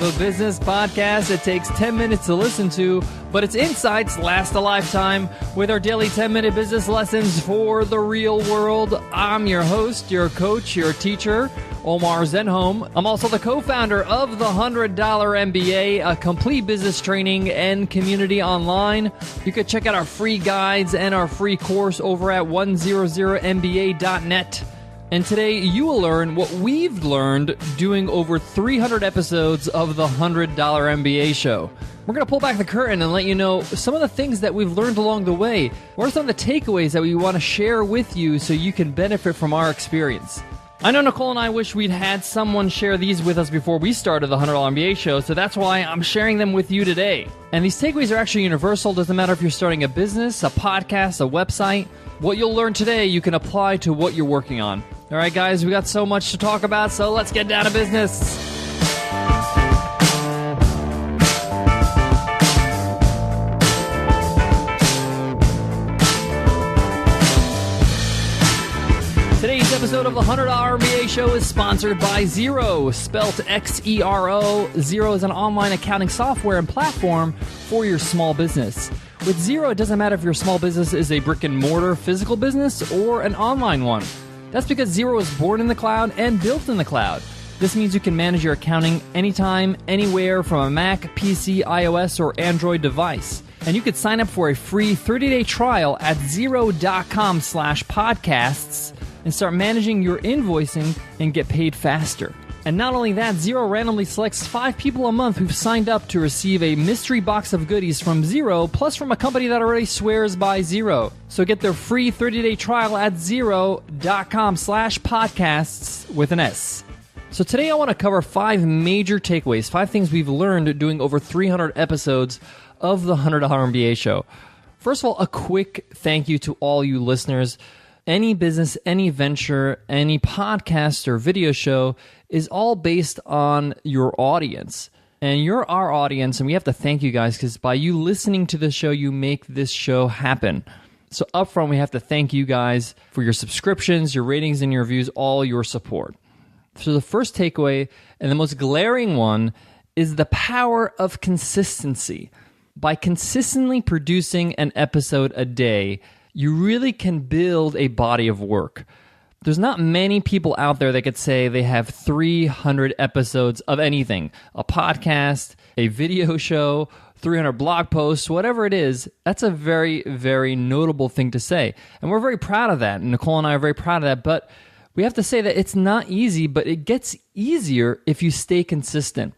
of business podcast. It takes 10 minutes to listen to, but its insights last a lifetime with our daily 10-minute business lessons for the real world. I'm your host, your coach, your teacher, Omar Zenhom. I'm also the co-founder of the $100 MBA, a complete business training and community online. You can check out our free guides and our free course over at 100mba.net. And today you will learn what we've learned doing over 300 episodes of the $100 MBA Show. We're going to pull back the curtain and let you know some of the things that we've learned along the way. What are some of the takeaways that we want to share with you so you can benefit from our experience? I know Nicole and I wish we'd had someone share these with us before we started the $100 MBA Show, so that's why I'm sharing them with you today. And these takeaways are actually universal. Doesn't matter if you're starting a business, a podcast, a website. What you'll learn today, you can apply to what you're working on. All right, guys, we got so much to talk about, so let's get down to business. Today's episode of the $100 MBA Show is sponsored by Xero, spelt Xero. Xero is an online accounting software and platform for your small business. With Xero, it doesn't matter if your small business is a brick-and-mortar physical business or an online one. That's because Xero is born in the cloud and built in the cloud. This means you can manage your accounting anytime, anywhere from a Mac, PC, iOS, or Android device. And you could sign up for a free 30-day trial at xero.com/podcasts and start managing your invoicing and get paid faster. And not only that, Xero randomly selects 5 people a month who've signed up to receive a mystery box of goodies from Xero, plus from a company that already swears by Xero. So get their free 30-day trial at xero.com/podcasts with an S. So today I want to cover 5 major takeaways, 5 things we've learned doing over 300 episodes of the $100 MBA Show. First of all, a quick thank you to all you listeners. Any business, any venture, any podcast or video show is all based on your audience. And you're our audience, and we have to thank you guys because by you listening to this show, you make this show happen. So upfront, we have to thank you guys for your subscriptions, your ratings, and your reviews, all your support. So the first takeaway, and the most glaring one, is the power of consistency. By consistently producing an episode a day, you really can build a body of work. There's not many people out there that could say they have 300 episodes of anything. A podcast, a video show, 300 blog posts, whatever it is. That's a very, very notable thing to say. And we're very proud of that. And Nicole and I are very proud of that. But we have to say that it's not easy, but it gets easier if you stay consistent.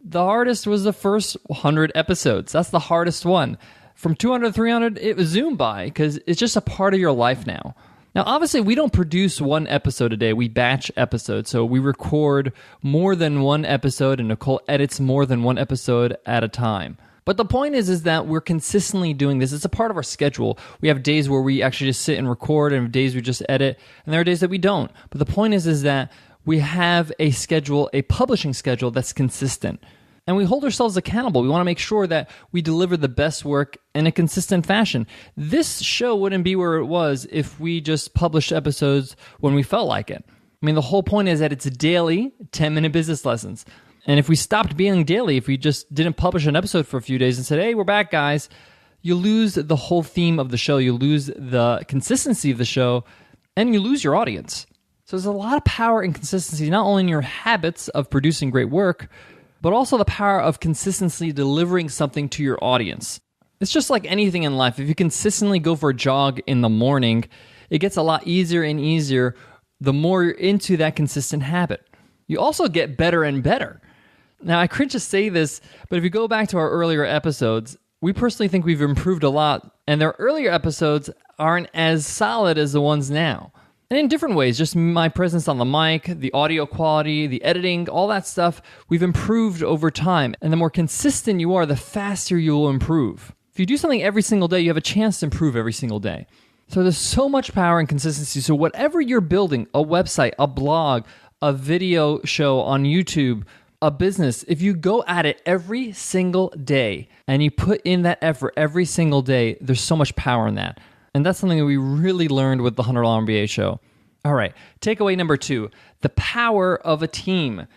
The hardest was the first 100 episodes. That's the hardest one. From 200 to 300, it was zoomed by because it's just a part of your life now. Now, obviously, we don't produce one episode a day. We batch episodes. So we record more than one episode, and Nicole edits more than one episode at a time. But the point is that we're consistently doing this. It's a part of our schedule. We have days where we actually just sit and record, and days we just edit, and there are days that we don't. But the point is that we have a schedule, a publishing schedule that's consistent. And we hold ourselves accountable. We want to make sure that we deliver the best work in a consistent fashion. This show wouldn't be where it was if we just published episodes when we felt like it. I mean, the whole point is that it's daily 10-minute business lessons. And if we stopped being daily, if we just didn't publish an episode for a few days and said, hey, we're back, guys, you lose the whole theme of the show. You lose the consistency of the show, and you lose your audience. So there's a lot of power in consistency, not only in your habits of producing great work, but also the power of consistently delivering something to your audience. It's just like anything in life. If you consistently go for a jog in the morning, it gets a lot easier and easier the more you're into that consistent habit. You also get better and better. Now, I cringe to say this, but if you go back to our earlier episodes, we personally think we've improved a lot, and their earlier episodes aren't as solid as the ones now. And in different ways, just my presence on the mic, the audio quality, the editing, all that stuff, we've improved over time. And the more consistent you are, the faster you will improve. If you do something every single day, you have a chance to improve every single day. So there's so much power and consistency. So whatever you're building, a website, a blog, a video show on YouTube, a business, if you go at it every single day and you put in that effort every single day, there's so much power in that. And that's something that we really learned with the $100 MBA Show. All right, takeaway number 2, the power of a team.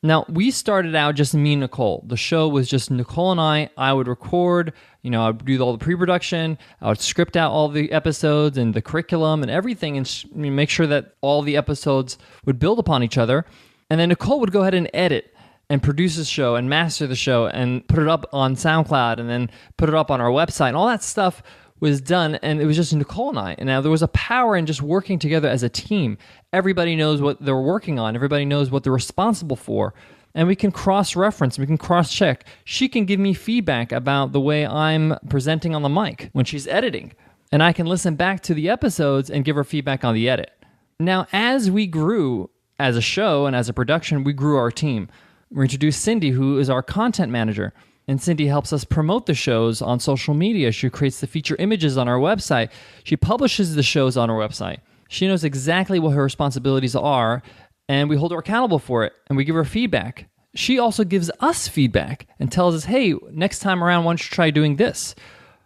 Now, we started out just me and Nicole. The show was just Nicole and I. I would record, I would do all the pre-production. I would script out all the episodes and the curriculum and everything and make sure that all the episodes would build upon each other. And then Nicole would go ahead and edit and produce the show and master the show and put it up on SoundCloud and then put it up on our website. And all that stuff was done, and it was just Nicole and I. And now there was a power in just working together as a team. Everybody knows what they're working on. Everybody knows what they're responsible for. And we can cross-reference, we can cross-check. She can give me feedback about the way I'm presenting on the mic when she's editing. And I can listen back to the episodes and give her feedback on the edit. Now, as we grew as a show and as a production, we grew our team. We introduced Cindy, who is our content manager. And Cindy helps us promote the shows on social media. She creates the feature images on our website. She publishes the shows on our website. She knows exactly what her responsibilities are, and we hold her accountable for it, and we give her feedback. She also gives us feedback and tells us, hey, next time around, why don't you try doing this?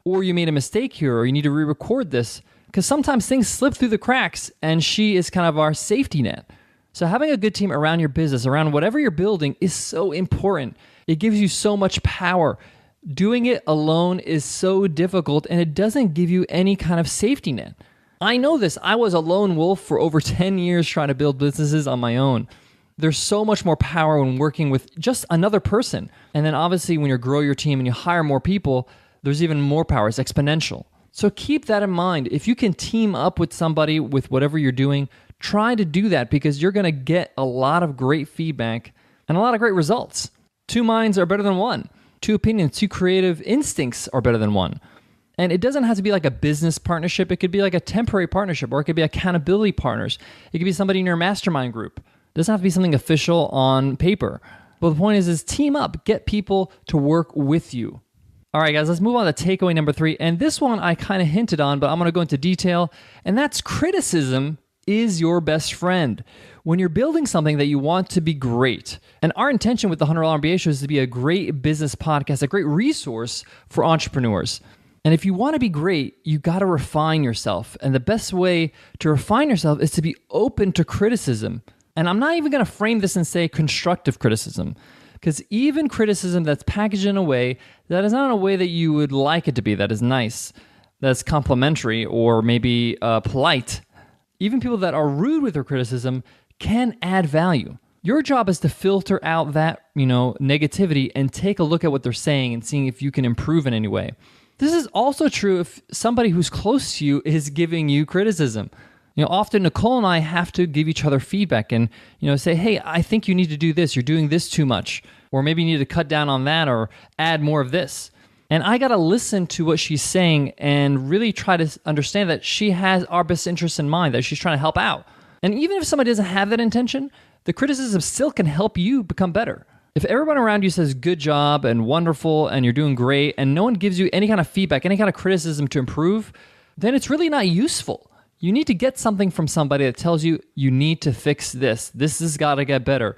Or you made a mistake here, or you need to re-record this. Because sometimes things slip through the cracks, and she is kind of our safety net. So having a good team around your business, around whatever you're building, is so important. It gives you so much power. Doing it alone is so difficult, and it doesn't give you any kind of safety net. I know this. I was a lone wolf for over 10 years trying to build businesses on my own. There's so much more power when working with just another person. And then obviously when you grow your team and you hire more people, there's even more power. It's exponential. So keep that in mind. If you can team up with somebody with whatever you're doing, try to do that because you're going to get a lot of great feedback and a lot of great results. 2 minds are better than one. 2 opinions, 2 creative instincts are better than one. And it doesn't have to be like a business partnership. It could be like a temporary partnership, or it could be accountability partners. It could be somebody in your mastermind group. It doesn't have to be something official on paper. But the point is team up. Get people to work with you. All right, guys, let's move on to takeaway number 3. And this one I kind of hinted on, but I'm going to go into detail. And that's criticism is your best friend. When you're building something that you want to be great, and our intention with the $100 MBA Show is to be a great business podcast, a great resource for entrepreneurs. And if you want to be great, you got to refine yourself. And the best way to refine yourself is to be open to criticism. And I'm not even going to frame this and say constructive criticism, because even criticism that's packaged in a way that is not in a way that you would like it to be, that is nice, that's complimentary, or maybe polite, even people that are rude with their criticism can add value. Your job is to filter out that, negativity and take a look at what they're saying and seeing if you can improve in any way. This is also true if somebody who's close to you is giving you criticism. Often Nicole and I have to give each other feedback and, say, hey, I think you need to do this. You're doing this too much. Or maybe you need to cut down on that or add more of this. And I got to listen to what she's saying and really try to understand that she has our best interests in mind, that she's trying to help out. And even if somebody doesn't have that intention, the criticism still can help you become better. If everyone around you says good job and wonderful and you're doing great and no one gives you any kind of feedback, any kind of criticism to improve, then it's really not useful. You need to get something from somebody that tells you you need to fix this. This has got to get better.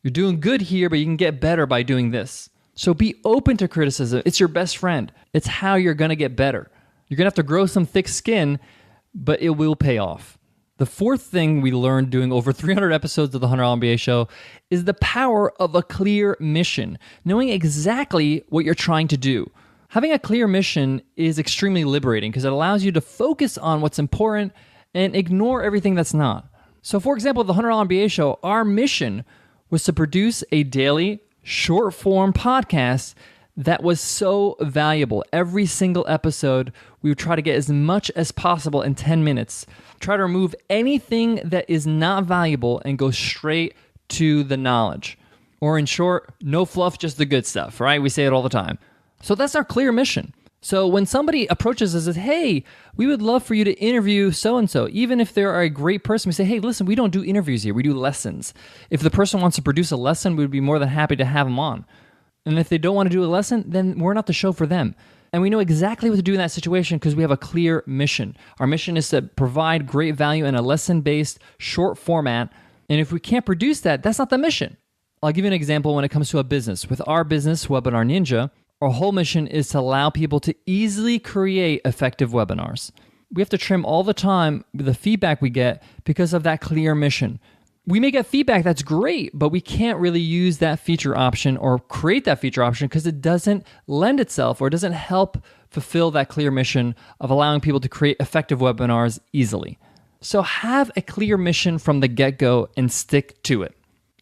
You're doing good here, but you can get better by doing this. So be open to criticism. It's your best friend. It's how you're going to get better. You're going to have to grow some thick skin, but it will pay off. The 4th thing we learned doing over 300 episodes of the $100 MBA Show is the power of a clear mission, knowing exactly what you're trying to do. Having a clear mission is extremely liberating because it allows you to focus on what's important and ignore everything that's not. So for example, the $100 MBA Show, our mission was to produce a daily short-form podcast that was so valuable. Every single episode, we would try to get as much as possible in 10 minutes. Try to remove anything that is not valuable and go straight to the knowledge. Or in short, no fluff, just the good stuff, right? We say it all the time. So that's our clear mission. So when somebody approaches us and says, hey, we would love for you to interview so-and-so, even if they're a great person, we say, hey, listen, we don't do interviews here. We do lessons. If the person wants to produce a lesson, we'd be more than happy to have them on. And if they don't want to do a lesson, then we're not the show for them. And we know exactly what to do in that situation because we have a clear mission. Our mission is to provide great value in a lesson-based, short format. And if we can't produce that, that's not the mission. I'll give you an example when it comes to a business. With our business, Webinar Ninja, our whole mission is to allow people to easily create effective webinars. We have to trim all the time the feedback we get because of that clear mission. we may get feedback that's great, but we can't really use that feature option or create that feature option because it doesn't lend itself or doesn't help fulfill that clear mission of allowing people to create effective webinars easily. So have a clear mission from the get-go and stick to it.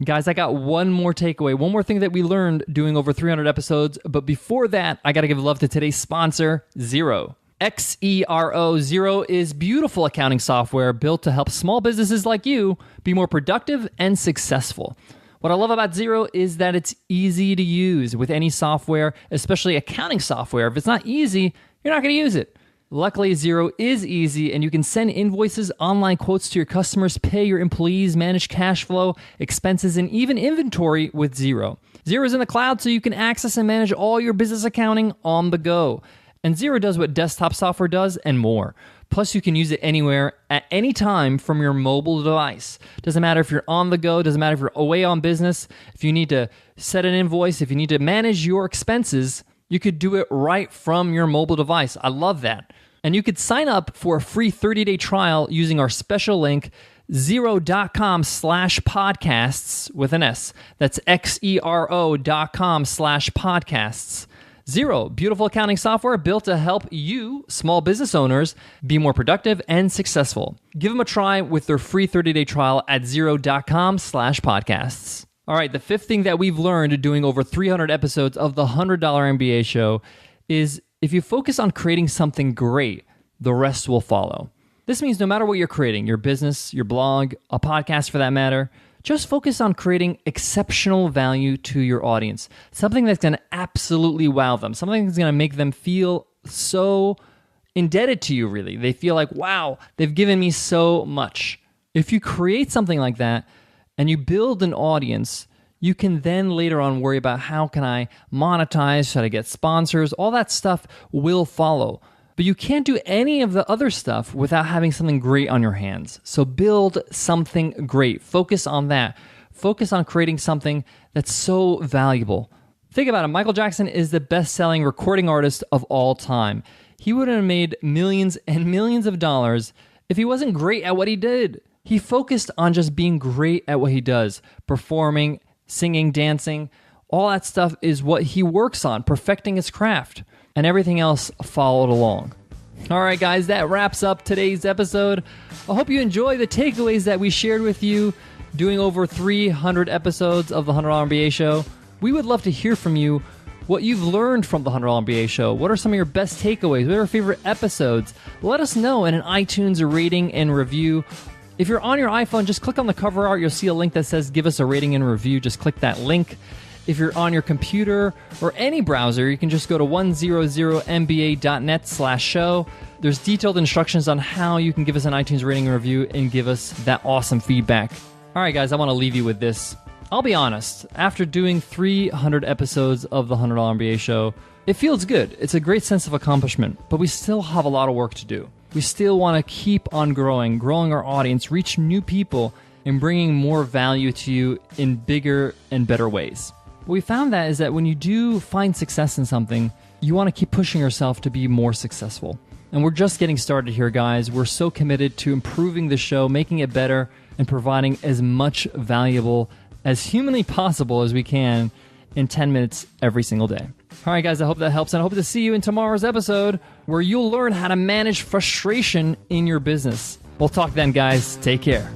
Guys, I got one more takeaway, one more thing that we learned doing over 300 episodes. But before that, I got to give love to today's sponsor, Xero. Xero. Xero is beautiful accounting software built to help small businesses like you be more productive and successful. What I love about Xero is that it's easy to use with any software, especially accounting software. If it's not easy, you're not going to use it. Luckily, Xero is easy, and you can send invoices, online quotes to your customers, pay your employees, manage cash flow, expenses, and even inventory with Xero. Xero is in the cloud, so you can access and manage all your business accounting on the go. And Xero does what desktop software does and more. Plus, you can use it anywhere at any time from your mobile device. Doesn't matter if you're on the go, doesn't matter if you're away on business, if you need to set an invoice, if you need to manage your expenses, you could do it right from your mobile device. I love that. And you could sign up for a free 30-day trial using our special link, xero.com/podcasts with an S. That's xero.com/podcasts. Xero, beautiful accounting software built to help you, small business owners, be more productive and successful. Give them a try with their free 30-day trial at xero.com/podcasts. All right, the fifth thing that we've learned doing over 300 episodes of the $100 MBA Show is if you focus on creating something great, the rest will follow. This means no matter what you're creating, your business, your blog, a podcast for that matter, just focus on creating exceptional value to your audience. Something that's going to absolutely wow them. Something that's going to make them feel so indebted to you, really. They feel like, wow, they've given me so much. If you create something like that and you build an audience, you can then later on worry about how can I monetize, should I get sponsors, all that stuff will follow. But you can't do any of the other stuff without having something great on your hands. So build something great. Focus on that. Focus on creating something that's so valuable. Think about it. Michael Jackson is the best-selling recording artist of all time. He would have made millions and millions of dollars if he wasn't great at what he did. He focused on just being great at what he does. Performing, singing, dancing, all that stuff is what he works on, perfecting his craft. And everything else followed along. All right, guys, that wraps up today's episode. I hope you enjoy the takeaways that we shared with you doing over 300 episodes of the $100 MBA Show. We would love to hear from you what you've learned from the $100 MBA Show. What are some of your best takeaways? What are your favorite episodes? Let us know in an iTunes rating and review. If you're on your iPhone, just click on the cover art. You'll see a link that says give us a rating and review. Just click that link. If you're on your computer or any browser, you can just go to 100mba.net/show. There's detailed instructions on how you can give us an iTunes rating and review and give us that awesome feedback. All right, guys, I want to leave you with this. I'll be honest, after doing 300 episodes of the $100 MBA Show, it feels good. It's a great sense of accomplishment, but we still have a lot of work to do. We still want to keep on growing our audience, reach new people, and bringing more value to you in bigger and better ways. What we found that is that when you do find success in something, you want to keep pushing yourself to be more successful. And we're just getting started here, guys. We're so committed to improving the show, making it better, and providing as much valuable as humanly possible as we can in 10 minutes every single day. All right, guys, I hope that helps, and I hope to see you in tomorrow's episode where you'll learn how to manage frustration in your business. We'll talk then, guys. Take care.